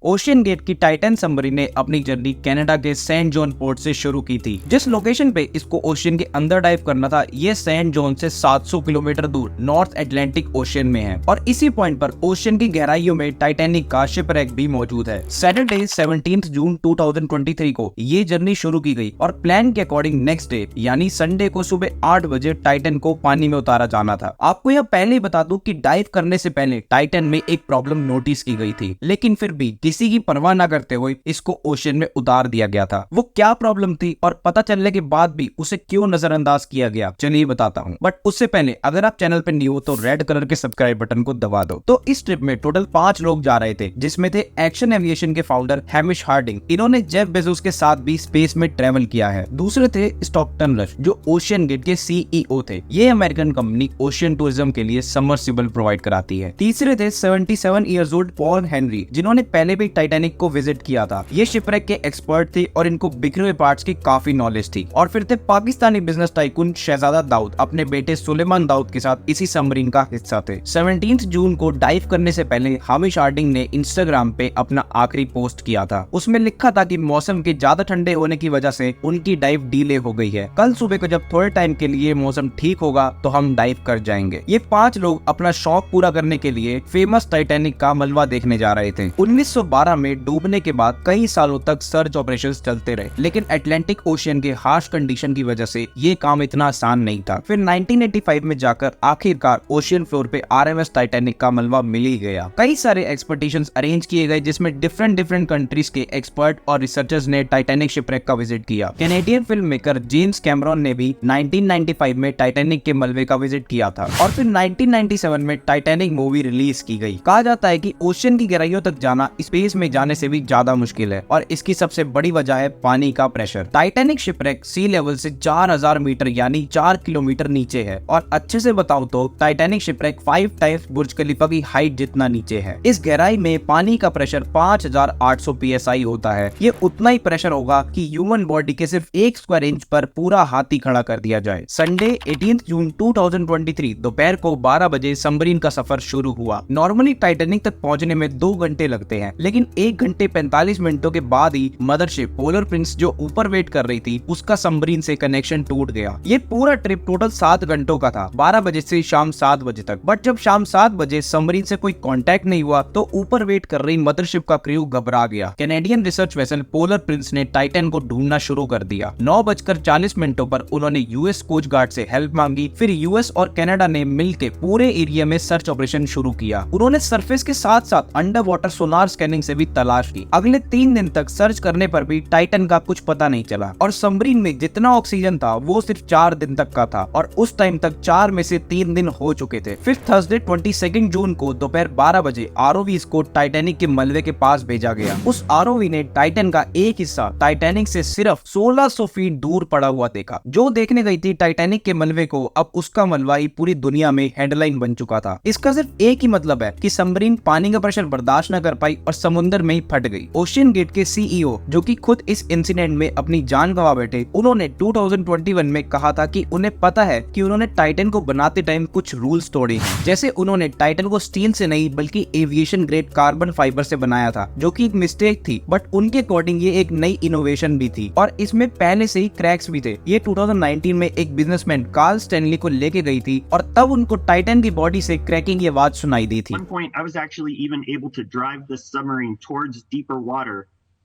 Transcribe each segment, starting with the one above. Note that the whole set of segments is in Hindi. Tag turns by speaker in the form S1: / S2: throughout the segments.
S1: ओशियन गेट की टाइटन सबमरीन ने अपनी जर्नी कनाडा के सेंट जॉन पोर्ट से शुरू की थी। जिस लोकेशन पे इसको ओशियन के अंदर डाइव करना था, ये सेंट जॉन से 700 किलोमीटर दूर नॉर्थ अटलांटिक ओशियन में है और इसी पॉइंट पर ओशियन की गहराइयों में टाइटैनिक का शिपरेक भी मौजूद है। सैटरडे 17 जून 2023 को ये जर्नी शुरू की गई और प्लान के अकॉर्डिंग नेक्स्ट डे यानी संडे को सुबह 8 बजे टाइटन को पानी में उतारा जाना था। आपको यह पहले ही बता दूं कि डाइव करने से पहले टाइटन में एक प्रॉब्लम नोटिस की गई थी, लेकिन फिर भी किसी की परवाह न करते हुए इसको ओशियन में उतार दिया गया था। वो क्या प्रॉब्लम थी और पता चलने के बाद भी उसे क्यों नजरअंदाज किया गया, चलिए बताता हूँ। बट उससे पहले अगर आप चैनल पे न्यू हो तो रेड कलर के सब्सक्राइब बटन को दबा दो। तो इस ट्रिप में टोटल 5 लोग जा रहे थे, जिसमें थे एक्शन एविएशन के फाउंडर हैमिश हार्डिंग। इन्होंने जेफ बेजोस के साथ भी स्पेस में ट्रेवल किया है। दूसरे थे स्टॉकटन रश, जो ओशियन गेट के सीईओ थे। ये अमेरिकन कंपनी ओशियन टूरिज्म के लिए सबमर्सिबल प्रोवाइड कराती है। तीसरे थे 77 इयर्स ओल्ड पॉल हेनरी, जिन्होंने पहले भी टाइटैनिक को विजिट किया था। ये शिपरेक के एक्सपर्ट थे और इनको बिखरे हुए पार्ट्स की काफी नॉलेज थी। और फिर थे पाकिस्तानी बिजनेस टाइकून शहजादा दाऊद, अपने बेटे सुलेमान दाऊद के साथ इसी सबमरीन का हिस्सा थे। 17 जून को डाइव करने से पहले हैमिश हार्डिंग ने इंस्टाग्राम पे अपना आखिरी पोस्ट किया था। उसमें लिखा था कि मौसम के ज्यादा ठंडे होने की वजह से उनकी डाइव डिले हो गई है। कल सुबह को जब थोड़े टाइम के लिए मौसम ठीक होगा तो हम डाइव कर जाएंगे। ये 5 लोग अपना शौक पूरा करने के लिए फेमस टाइटैनिक का मलबा देखने जा रहे थे। 1912 में डूबने के बाद कई सालों तक सर्च ऑपरेशंस चलते रहे, लेकिन अटलांटिक ओशियन के हार्श कंडीशन की वजह से ये काम इतना आसान नहीं था। फिर 1985 में जाकर आखिरकार ओशियन फ्लोर पे आरएमएस टाइटैनिक का मलबा मिल ही गया। कई सारे एक्सपेडिशंस अरेंज किए गए, जिसमें डिफरेंट कंट्रीज के एक्सपर्ट और रिसर्चर्स ने टाइटैनिक शिपरेक का विजिट किया। Canadian film maker James Cameron ने भी 1995 में टाइटैनिक के मलबे का विजिट किया था और फिर 1997 में टाइटैनिक मूवी रिलीज की गई। कहा जाता है कि ओशियन की गहराइयों तक जाना स्पेस में जाने से भी ज्यादा मुश्किल है और इसकी सबसे बड़ी वजह है पानी का प्रेशर। टाइटैनिक शिपरेक सी लेवल से 4000 मीटर यानी 4 किलोमीटर नीचे है और अच्छे से बताऊं तो टाइटैनिक शिपरेक 5 टाइम्स बुर्ज खलीफा की हाइट जितना नीचे है। इस गहराई में पानी का प्रेशर 5800 psi होता है। ये उतना ही प्रेशर होगा कि ह्यूमन बॉडी के सिर्फ 1 स्क्वायर इंच पर पूरा हाथी खड़ा कर दिया जाए। संडे 18 जून 2023 दोपहर को 12 बजे सबमरीन का सफर शुरू हुआ। नॉर्मली टाइटैनिक तक पहुंचने में 2 घंटे लगते हैं, लेकिन 1 घंटे 45 मिनटों के बाद ही मदरशिप पोलर प्रिंस जो ऊपर वेट कर रही थी उसका सबमरीन से कनेक्शन टूट गया। ये पूरा ट्रिप टोटल 7 घंटों का था, 12 बजे से शाम 7 बजे तक। बट जब शाम 7 बजे सबमरीन से कोई कांटेक्ट नहीं हुआ तो ऊपर वेट कर रही मदरशिप का क्रू घबरा गया। Canadian research vessel polar Prince ने टाइटन को ढूंढना शुरू कर दिया। 9:40 पर उन्होंने यूएस कोस्ट गार्ड से हेल्प मांगी। फिर यूएस और कनाडा ने मिलकर पूरे एरिया में सर्च ऑपरेशन शुरू किया। उन्होंने सरफेस के साथ साथ अंडर वाटर सोनार स्कैनिंग से भी तलाश की। अगले 3 दिन तक सर्च करने पर भी टाइटन का कुछ पता नहीं चला और सबमरीन में जितना ऑक्सीजन था वो सिर्फ 4 दिन तक का था और उस टाइम तक 4 में से 3 दिन हो चुके थे। फिर थर्सडे 22 जून को दोपहर 12 बजे आरओवी को टाइटैनिक के मलबे के पास भेजा गया। उस आरओवी ने टाइटन का एक हिस्सा टाइटैनिक से सिर्फ 1600 फीट दूर पड़ा हुआ देखा। जो देखने गई थी टाइटैनिक के मलबे को, अब उसका मलबा ही पूरी दुनिया में हेडलाइन बन चुका था। इसका सिर्फ एक ही मतलब है कि सबमरीन पानी का प्रेशर बर्दाश्त न कर पाई और समुद्र में ही फट गई। ओशियन गेट के सीईओ, जो कि खुद इस इंसिडेंट में अपनी जान गंवा बैठे, उन्होंने 2021 में कहा था कि उन्हें पता है कि उन्होंने टाइटन को बनाते टाइम कुछ रूल्स तोड़े हैं। जैसे उन्होंने टाइटन को स्टील से नहीं बल्कि एविएशन ग्रेड कार्बन फाइबर से बनाया था, जो कि एक मिस्टेक थी, बट उनके अकॉर्डिंग ये एक नई इनोवेशन भी थी और इसमें पहले से ही क्रैक्स भी थे। ये 2019 में एक बिजनेसमैन कार्ल स्टैनली को लेके गई थी और तब उनको टाइटन की बॉडी से क्रैकिंग की आवाज सुनाई दी थी।
S2: At one point, I was actually even able to drive the submarine towards deeper water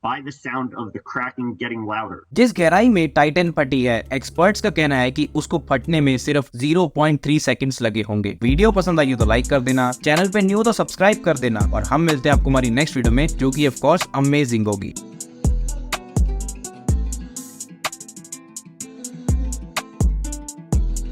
S2: by the sound of the cracking getting louder.
S1: जिस गहराई में टाइटन फटी है, एक्सपर्ट्स का कहना है कि उसको फटने में सिर्फ 0.3 सेकंड्स लगे होंगे। वीडियो पसंद आई तो लाइक कर देना, चैनल पे न्यू तो सब्सक्राइब कर देना और हम मिलते हैं आपको हमारी नेक्स्ट वीडियो में, जो कि ऑफ कोर्स अमेजिंग होगी।